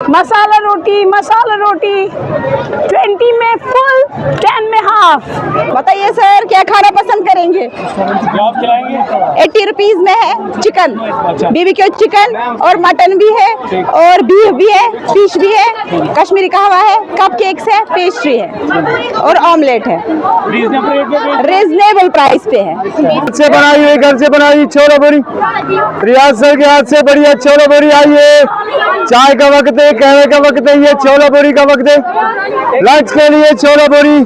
मसाला रोटी 20 में फुल, 10 में हाफ। बताइए सर, क्या खाना पसंद करेंगे? क्या आप खिलाएंगे? 80 रुपीज में है चिकन, अच्छा। BBQ चिकन और मटन भी है और बीफ भी है, फिश भी है, कश्मीरी कहवा है, कपकेक्स है, पेस्ट्री है और ऑमलेट है। रीजनेबल प्राइस पे है। से बनाई हुई, घर से बनाई छोला पूरी, रियाज सर के हाथ से बढ़िया छोला पूरी आई है। चाय का वक्त है, कहने का वक्त है, ये छोला पूरी का वक्त है। लंच के लिए छोला पूरी।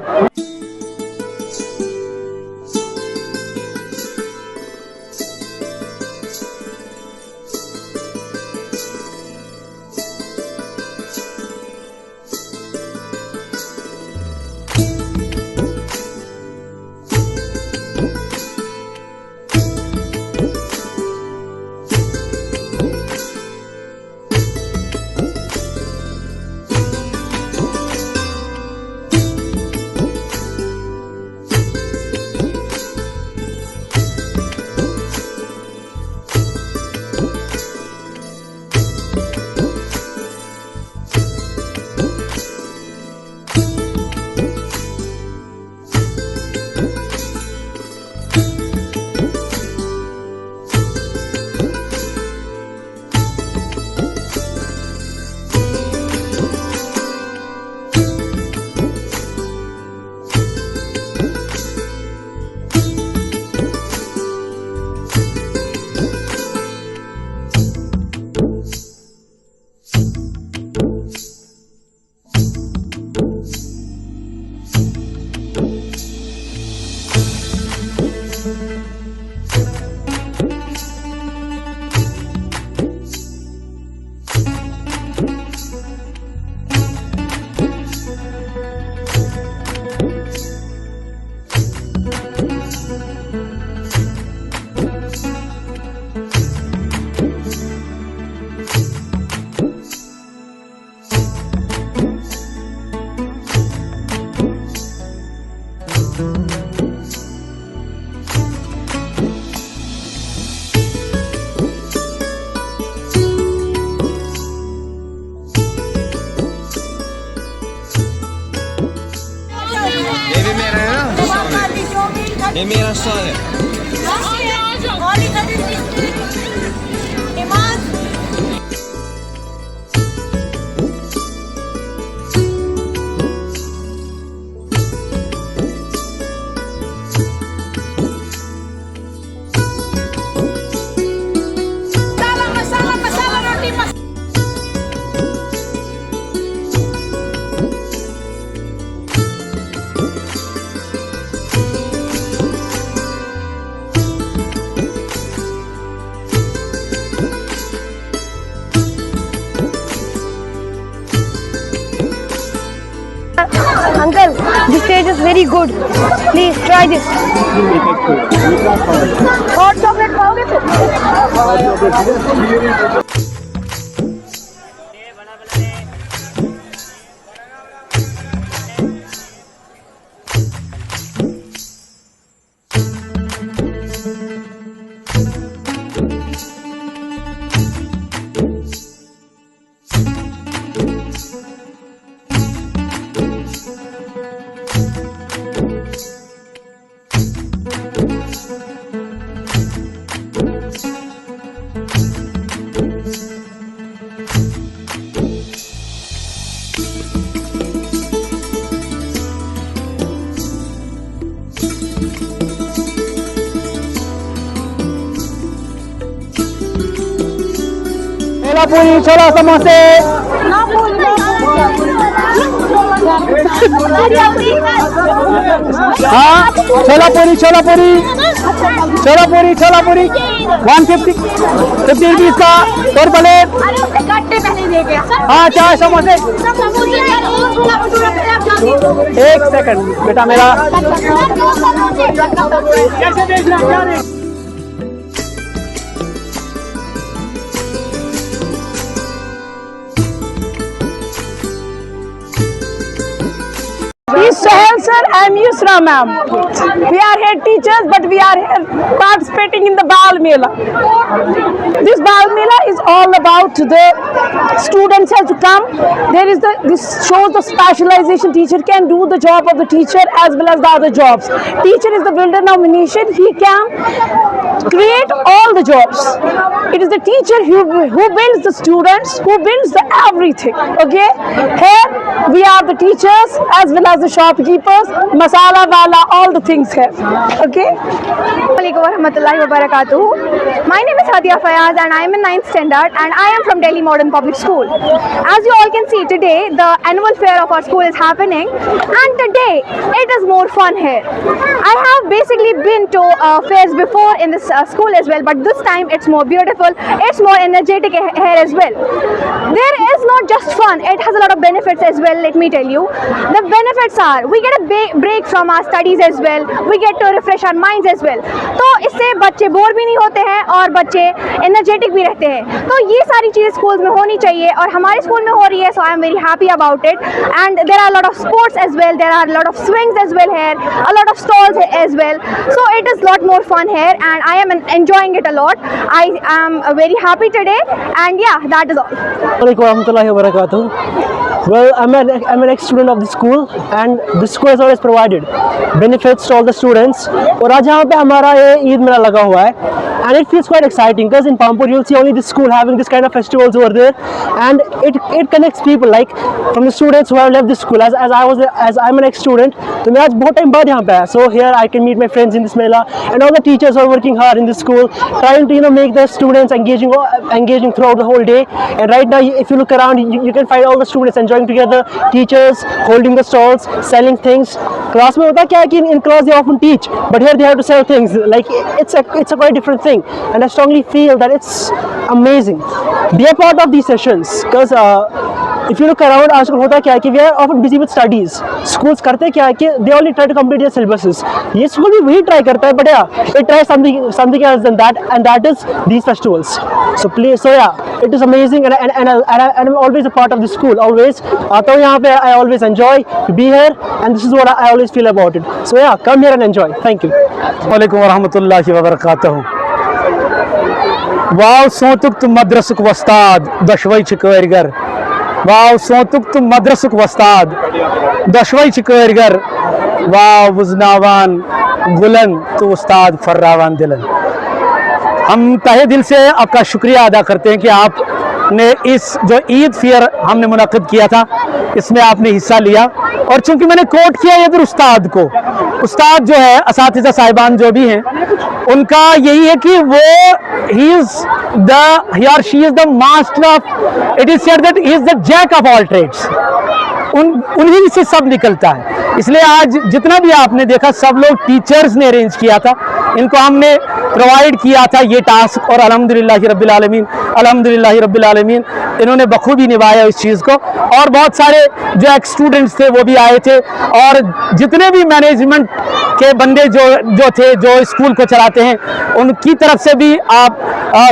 ये मेरा स्टॉल है। Uncle, this stage is very good. Please try this. Hot chocolate खाओगे फिर? छोला पूरी, छोला समोसे। हाँ, छोला पूरी 150 रुपीज का और प्लेट। हाँ, चाय समोसे। एक सेकंड बेटा मेरा। Sahel sir I am Yusra ma'am. We are head teachers, but we are here participating in the Bal Mela. This Bal Mela is all about the students have to come. This shows the specialization. Teacher can do the job of the teacher as well as the other jobs. Teacher is the builder nomination. He can create all the jobs. It is the teacher who builds the students, who builds the everything. Okay, here we are the teachers as well as the shopkeepers, masala wala, all the things here. Okay. Assalamualaikum warahmatullahi wabarakatuh. My name is Hadia Fayaz and I am in 9th standard and I am from Delhi Modern Public School. As you all can see today, the annual fair of our school is happening and today it is more fun here. I have basically been to fairs before in this school as well, but this time it's more beautiful, it's more energetic here as well. There is not just fun, it has a lot of benefits as well, let me tell you. The benefits are, we get a break from our studies as well, we get to refresh our minds as well. तो इससे बच्चे bore भी नहीं होते हैं और बच्चे energetic भी रहते हैं. तो ये सारी चीज़ें स्कूल में होनी चाहिए और हमारे स्कूल में हो रही है. So I am very happy about it and there are lot of sports as well, there are lot of swings as well here, a lot of stalls as well. So it is lot more fun here and I am enjoying it a lot. I am very happy today and yeah that is all. Assalamualaikum warahmatullahi wabarakatuh. Well, I'm an ex-student of the school and the school has always provided benefits to all the students. और आज यहाँ पे हमारा ये ईद मेला लगा हुआ है and it feels quite exciting because in Pampur you'll see only this school having this kind of festivals over there and it connects people like from the students who have left this school as I'm an ex-student. तो मैं आज बहुत time बाद यहाँ पे आया, so here I can meet my friends in this mela and all the teachers who are working hard in this school trying to make the students engaging throughout the whole day. And right now if you look around you can find all the students enjoying together, teachers holding the stalls, selling things. Class में होता क्या है कि in class they often teach but here they have to sell things. Like it's a quite different thing and I strongly feel that it's amazing. Be a part of these sessions because if you look around आजकल होता क्या है कि we are often busy with studies. Schools करते क्या है कि they only try to complete their syllabuses. ये school भी वही try करता है but yeah it tries something else than that and that is these festivals. So yeah it is amazing and I'm always a part of the school. Always आता हूँ यहाँ पे. I always enjoy to be here and this is what I always feel about it. So yeah, come here and enjoy. Thank you. Assalamualaikum warahmatullahi wabarakatuh. वाव सोतुक तुम मद्रसुक वस्ताद दशवई चिकरगर. वाव सोतुक तुम मद्रसुक वस्ताद दशवई चिकरगर. वाव वुजनावान गुलन तो उस्ताद फर्रावान दिलन. हम तहे दिल से आपका शुक्रिया अदा करते हैं कि आपने इस जो ईद फेयर हमने मुनाकिद किया था इसमें आपने हिस्सा लिया. और चूंकि मैंने कोट किया इधर उस्ताद को, उस्ताद जो है असातिज़ा साहिबान जो भी हैं उनका यही है कि वो he or she is the master of, it is said that he is the jack of all trades. उन्हीं से सब निकलता है. इसलिए आज जितना भी आपने देखा सब लोग टीचर्स ने अरेंज किया था, इनको हमने प्रोवाइड किया था ये टास्क और अल्हम्दुलिल्लाहि रब्बिल आलमीन इन्होंने बखूबी निभाया इस चीज़ को. और बहुत सारे जो एक्स स्टूडेंट्स थे वो भी आए थे और जितने भी मैनेजमेंट के बंदे जो थे जो स्कूल को चलाते हैं उनकी तरफ से भी आप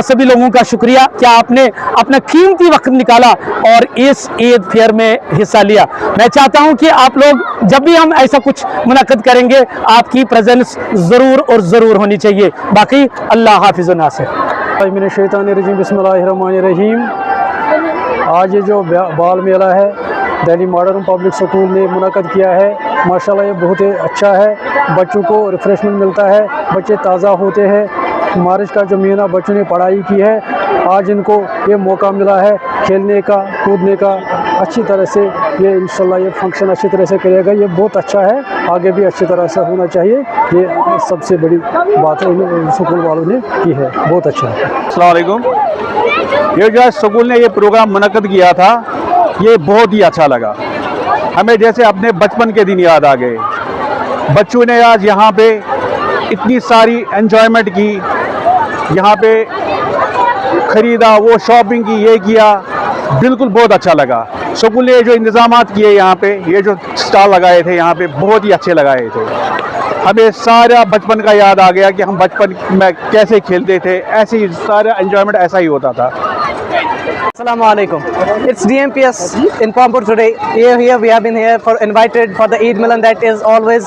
सभी लोगों का शुक्रिया कि आपने अपना कीमती वक्त निकाला और इस ईद फेयर में हिस्सा लिया. मैं चाहता हूं कि आप लोग जब भी हम ऐसा कुछ मुनाकिद करेंगे आपकी प्रेजेंस ज़रूर और ज़रूर होनी चाहिए. बाकी अल्लाह हाफिज़ व नासिर. बिस्मिल्लाहिर्रहमानिर्रहीम. बिस्मिल्लाहिर्रहमानिर्रहीम. आज ये जो बाल मेला है दिल्ली मॉडर्न पब्लिक स्कूल ने मुनाकिद किया है, माशाल्लाह ये बहुत ही अच्छा है. बच्चों को रिफ्रेशमेंट मिलता है, बच्चे ताज़ा होते हैं. मार्च का जो महीना बच्चों ने पढ़ाई की है आज इनको ये मौका मिला है खेलने का कूदने का. अच्छी तरह से ये इंशाल्लाह ये फंक्शन अच्छी तरह से करेगा. ये बहुत अच्छा है, आगे भी अच्छी तरह से होना चाहिए. ये सबसे बड़ी बात है स्कूल वालों ने की है, बहुत अच्छा है. अस्सलाम वालेकुम. ये जो स्कूल ने ये प्रोग्राम मुनक़्क़िद किया था ये बहुत ही अच्छा लगा हमें. जैसे अपने बचपन के दिन याद आ गए. बच्चों ने आज यहाँ पे इतनी सारी एंजॉयमेंट की, यहाँ पे ख़रीदा, वो शॉपिंग की, ये किया. बिल्कुल बहुत अच्छा लगा. स्कूल ने जो इंतज़ामात किए यहाँ पे, ये जो स्टॉल लगाए थे यहाँ पे बहुत ही अच्छे लगाए थे. हमें सारा बचपन का याद आ गया कि हम बचपन में कैसे खेलते थे. ऐसे ही सारा एंजॉयमेंट ऐसा ही होता था. Assalamu alaikum. It's DMPS in Pampur today. Here we have been here for invited for the Eid Milan that is always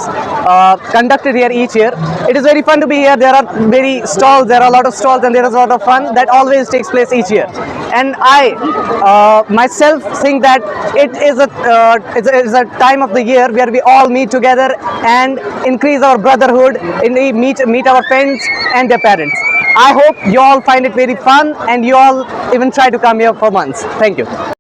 conducted here each year. It is very fun to be here. There are very stalls. There are a lot of stalls and there is a lot of fun that always takes place each year. And I myself think that it is a time of the year where we all meet together and increase our brotherhood. Meet our friends and their parents. I hope you all find it very fun and you all even try to come here for once. Thank you.